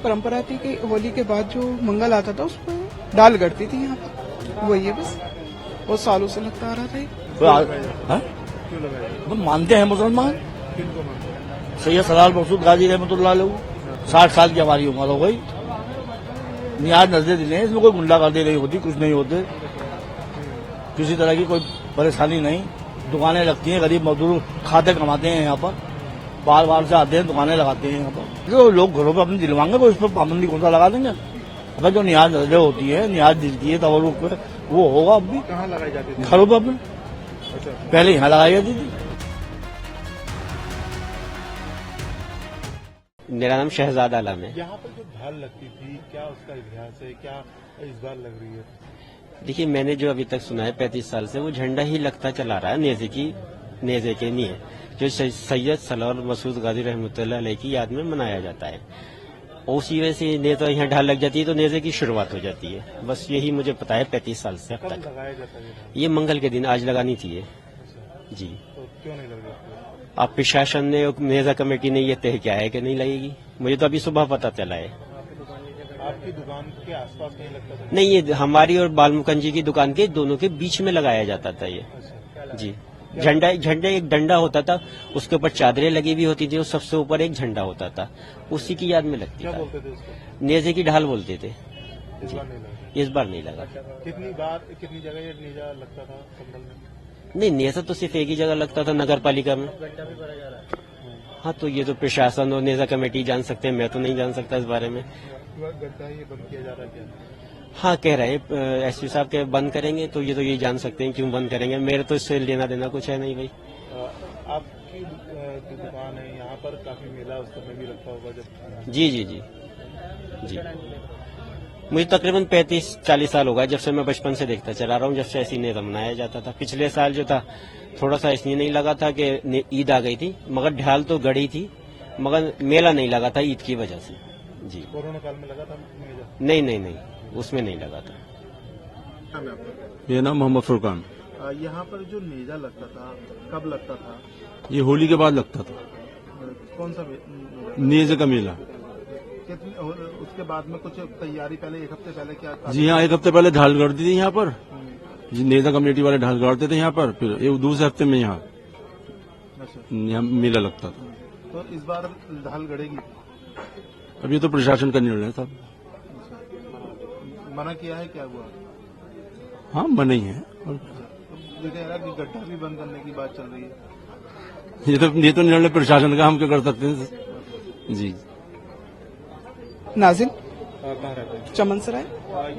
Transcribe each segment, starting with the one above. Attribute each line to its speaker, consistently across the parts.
Speaker 1: परंपरा थी कि होली के बाद जो मंगल आता था उस पर डाल गड़ती थी यहाँ पर, वही है बस। बहुत सालों से लगता आ रहा था ये।
Speaker 2: क्यों लगाया? मानते हैं मुसलमान।
Speaker 3: किनको मानते हैं?
Speaker 2: सैयद सलाल मकसूद गाजी रहमतुल्लाह अलैह 60 साल की हमारी उम्र हो गई। नियाज नजरे दिले हैं, इसमें कोई गुंडागर्दी नहीं होती, कुछ नहीं होते, किसी तरह की कोई परेशानी नहीं। दुकानें लगती हैं, गरीब मजदूर खाते कमाते हैं यहाँ पर, बार बार से आते हैं, दुकानें लगाते हैं यहाँ पर। जो लोग घरों पर अपने दिलवाएंगे तो इस पर पाबंदी कौन सा लगा देंगे? अगर जो नियाज नजरें होती है, नियाज दिल की है, तवरुक पे, वो होगा। अब भी
Speaker 3: कहाँ लगाई जाती थी?
Speaker 2: घरों पर अपने,
Speaker 3: अच्छा,
Speaker 2: पहले यहाँ लगाई जाती थी।
Speaker 4: मेरा नाम शहजाद आलम है।
Speaker 3: यहाँ पर जो ढाल लगती थी, क्या उसका इतिहास है? क्या इस बार लग रही है?
Speaker 4: देखिए, मैंने जो अभी तक सुना है 35 साल से, वो झंडा ही लगता चला रहा है, नेजे के नहीं है, जो सैयद सलाल मसूद गाजी रहमतुल्लाह अलैह की याद में मनाया जाता है। उसी वजह से ने तो यहाँ ढाल लग जाती है तो नेजे की शुरुआत हो जाती है। बस यही मुझे पता है 35 साल से अब
Speaker 3: कब
Speaker 4: तक।
Speaker 3: लगाया जाता है ये ढाल?
Speaker 4: ये मंगल के दिन आज लगानी थी ये।
Speaker 3: अच्छा,
Speaker 4: जी,
Speaker 3: तो क्यों नहीं लग रही?
Speaker 4: अब प्रशासन ने, नेजा कमेटी ने ये तय किया है कि नहीं लगेगी। मुझे तो अभी सुबह पता चला है।
Speaker 3: आपकी दुकान के आसपास नहीं लगता था?
Speaker 4: नहीं, ये हमारी और बालमुकन जी की दुकान के दोनों के बीच में लगाया जाता था ये।
Speaker 3: अच्छा,
Speaker 4: जी, झंडा एक डंडा होता था, उसके ऊपर चादरें लगी हुई होती थी और सबसे ऊपर एक झंडा होता था, उसी की याद में लगती
Speaker 3: क्या
Speaker 4: था।
Speaker 3: बोलते थे उसको?
Speaker 4: नेजे की ढाल बोलते थे।
Speaker 3: इस बार नहीं लगा?
Speaker 4: इस बार नहीं लगा।
Speaker 3: कितनी जगह ये नेजा लगता था संभल में?
Speaker 4: नहीं, नेजा तो सिर्फ एक ही जगह लगता था, नगर पालिका में। हाँ, तो ये तो प्रशासन और नेजा कमेटी जान सकते हैं, मैं तो नहीं जान सकता इस बारे में।
Speaker 3: गड्ढा ये बंद किया जा रहा है क्या?
Speaker 4: हाँ, कह रहे हैं एसपी साहब के बंद करेंगे, तो ये तो ये जान सकते हैं क्यों बंद करेंगे। मेरे तो इससे लेना देना कुछ है नहीं भाई।
Speaker 3: आपकी जो दुकान है यहाँ पर काफी मेला उस समय भी लगता होगा जब?
Speaker 4: जी जी जी जी, मुझे तकरीबन 35-40 साल हो गए जब से मैं बचपन से देखता चला रहा हूँ, जब से ऐसी नेता मनाया जाता था। पिछले साल जो था थोड़ा सा इसलिए नहीं लगा था कि ईद आ गई थी, मगर ढाल तो गड़ी थी, मगर मेला नहीं लगा था ईद की वजह से। जी,
Speaker 3: कोरोना काल में लगा था मेला?
Speaker 4: नहीं, उसमें नहीं लगा था।
Speaker 3: नाम है आपका?
Speaker 5: मेरा नाम मोहम्मद फुरकान।
Speaker 3: यहाँ पर जो नेजा लगता था, कब लगता था?
Speaker 5: ये होली के बाद लगता था,
Speaker 3: कौन सा
Speaker 5: नेज़े का मेला।
Speaker 3: उसके बाद में कुछ तैयारी पहले, एक हफ्ते पहले क्या?
Speaker 5: जी हाँ, एक हफ्ते पहले ढाल गाड़ती थी यहाँ पर, जी नेज़ा कमेटी वाले ढाल गाड़ते थे यहाँ पर, फिर एक दूसरे हफ्ते में यहाँ मेला लगता था।
Speaker 3: तो इस बार ढाल गड़ेगी?
Speaker 5: अब ये तो प्रशासन का निर्णय था।
Speaker 3: मना किया है? क्या हुआ?
Speaker 5: हाँ, मना ही है।
Speaker 3: ये कह रहा है कि गड्ढा भी बंद करने की बात चल रही है।
Speaker 5: ये तो निर्णय प्रशासन का, हम क्या कर सकते हैं। जी,
Speaker 1: नाजिल
Speaker 3: कहाँ रहते हैं?
Speaker 1: चमन सराय।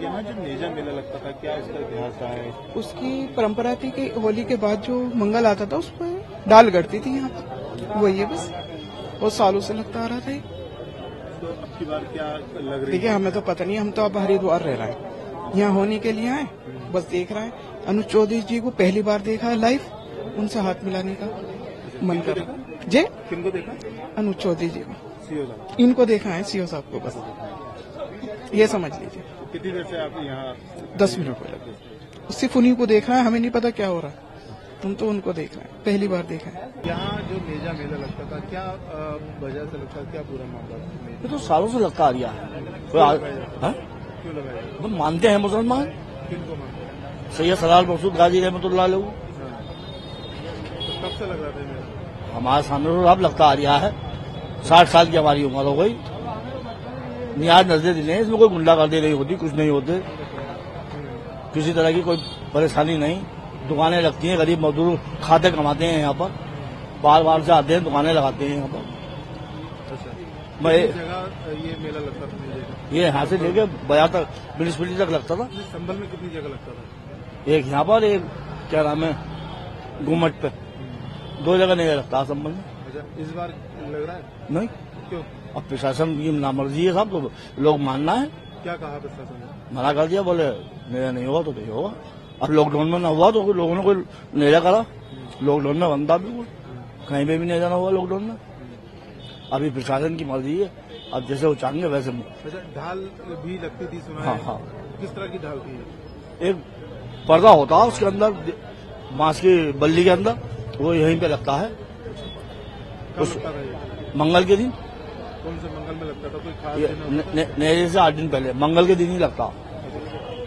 Speaker 3: यहाँ जो नेजा मेला लगता था, क्या उसका इतिहास रहा है?
Speaker 1: उसकी परंपरा थी कि होली के बाद जो मंगल आता था उस पर डाल गड़ती थी यहाँ पर, वही है बस। बहुत सालों से लगता आ रहा था ये।
Speaker 3: तो अब की बार क्या लग रही
Speaker 1: देखिए,
Speaker 3: है?
Speaker 1: हमें तो पता नहीं, हम तो अब हरिद्वार रह रहे हैं, यहाँ होने के लिए आए, बस देख रहे हैं। अनुज चौधरी जी को पहली बार देखा है लाइव, उनसे हाथ मिलाने का मन कर रहा है। जी,
Speaker 3: किनको देखा?
Speaker 1: अनुज चौधरी जी को,
Speaker 3: सीओ साहब?
Speaker 1: इनको देखा है, सीओ साहब को, बस ये समझ लीजिए।
Speaker 3: कितनी देर से आप यहाँ?
Speaker 1: 10 मिनट पहले सिर्फ उन्हीं को देखा है, हमें नहीं पता क्या हो रहा है। तुम तो उनको देख रहे हैं, पहली बार देखा है।
Speaker 3: यहाँ जो नेजा मेला लगता था, क्या वजह से लगता था? क्या पूरा मामला था?
Speaker 2: ये तो सालों से लगता आ रहा है।
Speaker 3: क्यों लगाया?
Speaker 2: तो मानते हैं मुसलमान।
Speaker 3: किनको मानते हैं?
Speaker 2: सैयद सलाल मकसूद गाजी रहमतुल्लाह अलैह
Speaker 3: तो कब से लग रहा था ये मेला?
Speaker 2: हमारे सामने तो अब लगता आ रहा है। 60 साल की हमारी उम्र हो गई। नियाज नजरे दिले हैं, इसमें कोई गुंडागर्दी नहीं होती, कुछ नहीं होते, किसी तरह की कोई परेशानी नहीं। दुकानें लगती हैं, गरीब मजदूर खाते कमाते हैं यहाँ पर, बार बार से आते हैं, दुकानें लगाते हैं यहाँ पर।
Speaker 3: अच्छा,
Speaker 2: मैं
Speaker 3: कितनी जगह ये मेला लगता था नेजे का?
Speaker 2: ये यहाँ से लेके बया तक, म्यूनिसपैलिटी तक लगता था।
Speaker 3: संभल में कितनी जगह लगता था?
Speaker 2: एक यहाँ पर, एक क्या नाम है घूमट पे, 2 जगह नहीं लगता संभल में।
Speaker 3: अच्छा, इस बार लग रहा है?
Speaker 2: नहीं,
Speaker 3: क्यों?
Speaker 2: अब प्रशासन की नामर्जी है साहब, तो लोग मानना है।
Speaker 3: क्या कहा प्रशासन ने?
Speaker 2: मना कर दिया, बोले मेरा नहीं होगा तो नहीं होगा। अब लॉकडाउन में ना हुआ तो लोगों ने कोई नेजा करा, लॉकडाउन में बनता बिल्कुल, कहीं पे भी नहीं जाना हुआ लॉकडाउन में। अभी प्रशासन की मर्जी है, अब जैसे वो चाहेंगे वैसे।
Speaker 3: अच्छा, ढाल भी लगती थी सुना
Speaker 2: हाँ
Speaker 3: है?
Speaker 2: हाँ,
Speaker 3: किस तरह की ढाल थी?
Speaker 2: एक पर्दा होता है उसके अंदर, बांस की बल्ली के अंदर, वो यहीं पे लगता है।
Speaker 3: कब लगता था ये?
Speaker 2: मंगल के दिन
Speaker 3: कौन से मंगल में लगता था? कोई खास
Speaker 2: ये
Speaker 3: दिन होता था?
Speaker 2: नेजे से 8 दिन पहले, मंगल के दिन ही लगता।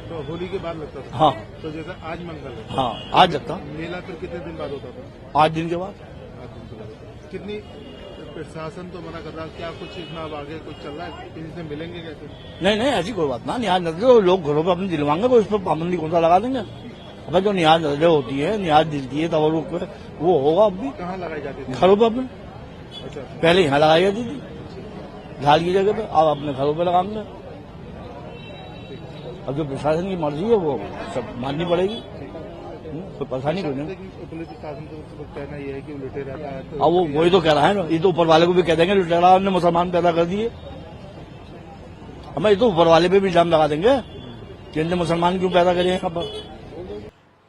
Speaker 3: तो होली के बाद लगता था?
Speaker 2: हाँ
Speaker 3: तो जैसे आज मंगल है,
Speaker 2: हाँ, आज लगता,
Speaker 3: मेला फिर कितने दिन बाद होता था?
Speaker 2: 8 दिन के बाद।
Speaker 3: 8 दिन के बाद। कितनी प्रशासन तो मना कर रहा है, क्या कुछ इसमें अब आगे कुछ चल रहा है? किसी से मिलेंगे कैसे?
Speaker 2: नहीं नहीं, ऐसी कोई बात ना, निहाज नजरें लोग घरों पे अपने दिलवाएंगे, कोई इस पर पाबंदी कौन सा लगा देंगे? अब जो निहाज नजरें होती है, निहाज दिलती है तवरुक पे, वो होगा अब भी
Speaker 3: कहाँ लगाई जाती थी?
Speaker 2: घरों पे अपने।
Speaker 3: अच्छा,
Speaker 2: पहले यहाँ लगाई जाती थी झाल की जगह पे, अब अपने घरों पे लगाएंगे। अब जो प्रशासन की मर्जी है वो सब माननी पड़ेगी, कोई परेशानी कोई नहीं।
Speaker 3: लेकिन पुलिस प्रशासन तो कहना ये है कि वो लुटे रहता है। तो
Speaker 2: अब वो वही तो कह रहा है ना, ये तो ऊपर वाले को भी कह देंगे लुटेरा हमने मुसलमान पैदा कर दिए, हमें ये तो ऊपर वाले पे भी इल्जाम लगा देंगे कि इनने मुसलमान क्यों पैदा करे यहाँ पर।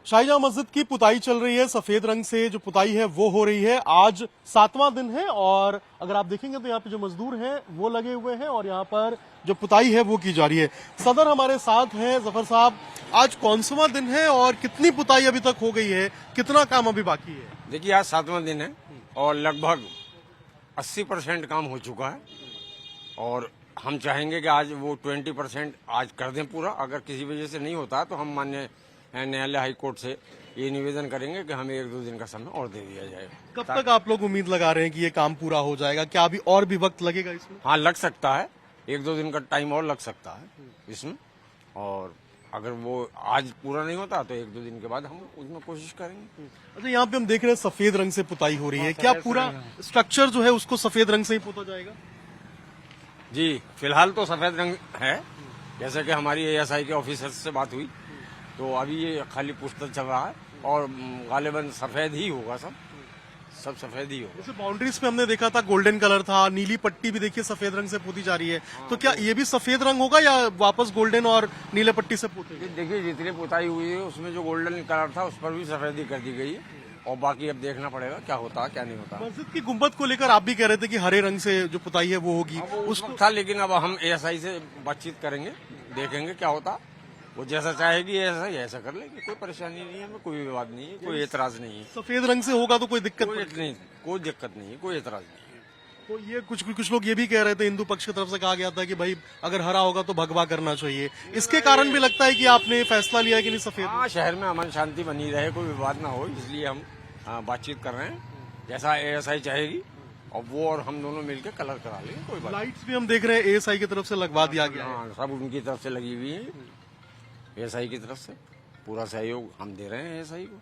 Speaker 6: शाहजहां मस्जिद की पुताई चल रही है, सफेद रंग से जो पुताई है वो हो रही है। आज 7वां दिन है और अगर आप देखेंगे तो यहाँ पे जो मजदूर हैं वो लगे हुए हैं और यहाँ पर जो पुताई है वो की जा रही है। सदर हमारे साथ हैं, जफर साहब, आज कौनसवां दिन है और कितनी पुताई अभी तक हो गई है, कितना काम अभी बाकी है?
Speaker 7: देखिए आज 7वां दिन है और लगभग 80% काम हो चुका है और हम चाहेंगे कि आज वो 20% आज कर दें पूरा। अगर किसी वजह से नहीं होता तो हम माननीय न्यायालय हाई कोर्ट से ये निवेदन करेंगे कि हमें 1-2 दिन का समय और दे दिया जाए।
Speaker 6: कब तक आप लोग उम्मीद लगा रहे हैं कि ये काम पूरा हो जाएगा? क्या अभी और भी वक्त लगेगा इसमें?
Speaker 7: हाँ, लग सकता है, 1-2 दिन का टाइम और लग सकता है इसमें। और अगर वो आज पूरा नहीं होता तो 1-2 दिन के बाद हम उसमें कोशिश करेंगे।
Speaker 6: अच्छा, यहाँ पे हम देख रहे हैं सफेद रंग से पुताई हो रही है, क्या पूरा स्ट्रक्चर जो है उसको सफेद रंग से ही पोता जाएगा?
Speaker 7: जी, फिलहाल तो सफेद रंग है, जैसे कि हमारी ASI के ऑफिसर्स से बात हुई तो अभी ये खाली पुस्तक चल रहा है और गालिबन सफेद ही होगा, सब सफेद ही होगा।
Speaker 6: जैसे बाउंड्रीज पे हमने देखा था गोल्डन कलर था, नीली पट्टी भी देखिए सफेद रंग से पोती जा रही है, तो क्या ये भी सफेद रंग होगा या वापस गोल्डन और नीले पट्टी से पोतेंगे?
Speaker 7: देखिए जितनी पुताई हुई है उसमें जो गोल्डन कलर था उस पर भी सफेदी कर दी गई है और बाकी अब देखना पड़ेगा क्या होता है क्या नहीं होता।
Speaker 6: मस्जिद की गुंबद को लेकर आप भी कह रहे थे कि हरे रंग से जो पुताई है वो होगी,
Speaker 7: उसको था, लेकिन अब हम ASI से बातचीत करेंगे, देखेंगे क्या होता। वो जैसा चाहेगी ऐसा कर लेंगे, कोई परेशानी नहीं है, हमें कोई विवाद नहीं है, कोई एतराज नहीं है।
Speaker 6: सफेद रंग से होगा तो कोई दिक्कत
Speaker 7: कोई दिक्कत नहीं, कोई एतराज नहीं है।
Speaker 6: तो ये कुछ लोग ये भी कह रहे थे, हिंदू पक्ष की तरफ से कहा गया था कि भाई अगर हरा होगा तो भगवा करना चाहिए, इसके कारण भी लगता है कि आपने फैसला लिया कि नहीं सफेद?
Speaker 7: हाँ, शहर में अमन शांति बनी रहे, कोई विवाद ना हो, इसलिए हम बातचीत कर रहे हैं। जैसा ASI चाहेगी और वो और हम दोनों मिलकर कलर करा लेंगे, कोई बात।
Speaker 6: लाइट्स भी हम देख रहे हैं ASI की तरफ से लगवा दिया गया है।
Speaker 7: हाँ, सब उनकी तरफ से लगी हुई है, ASI की तरफ से पूरा सहयोग हम दे रहे हैं ASI को,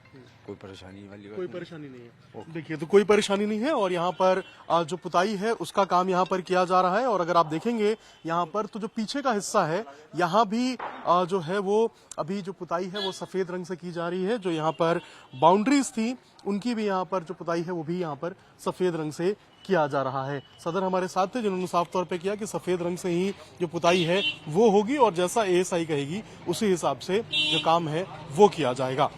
Speaker 7: कोई परेशानी वाली बात
Speaker 6: कोई
Speaker 7: नहीं।
Speaker 6: परेशानी नहीं है। देखिए, तो कोई परेशानी नहीं है और यहाँ पर जो पुताई है उसका काम यहाँ पर किया जा रहा है और अगर आप देखेंगे यहाँ पर तो जो पीछे का हिस्सा है यहाँ भी जो है वो अभी जो पुताई है वो सफेद रंग से की जा रही है। जो यहाँ पर बाउंड्रीज थी उनकी भी यहाँ पर जो पुताई है वो भी यहाँ पर सफेद रंग से किया जा रहा है। सदर हमारे साथ थे जिन्होंने साफ तौर पे किया कि सफेद रंग से ही जो पुताई है वो होगी और जैसा ASI कहेगी उसी हिसाब से जो काम है वो किया जाएगा।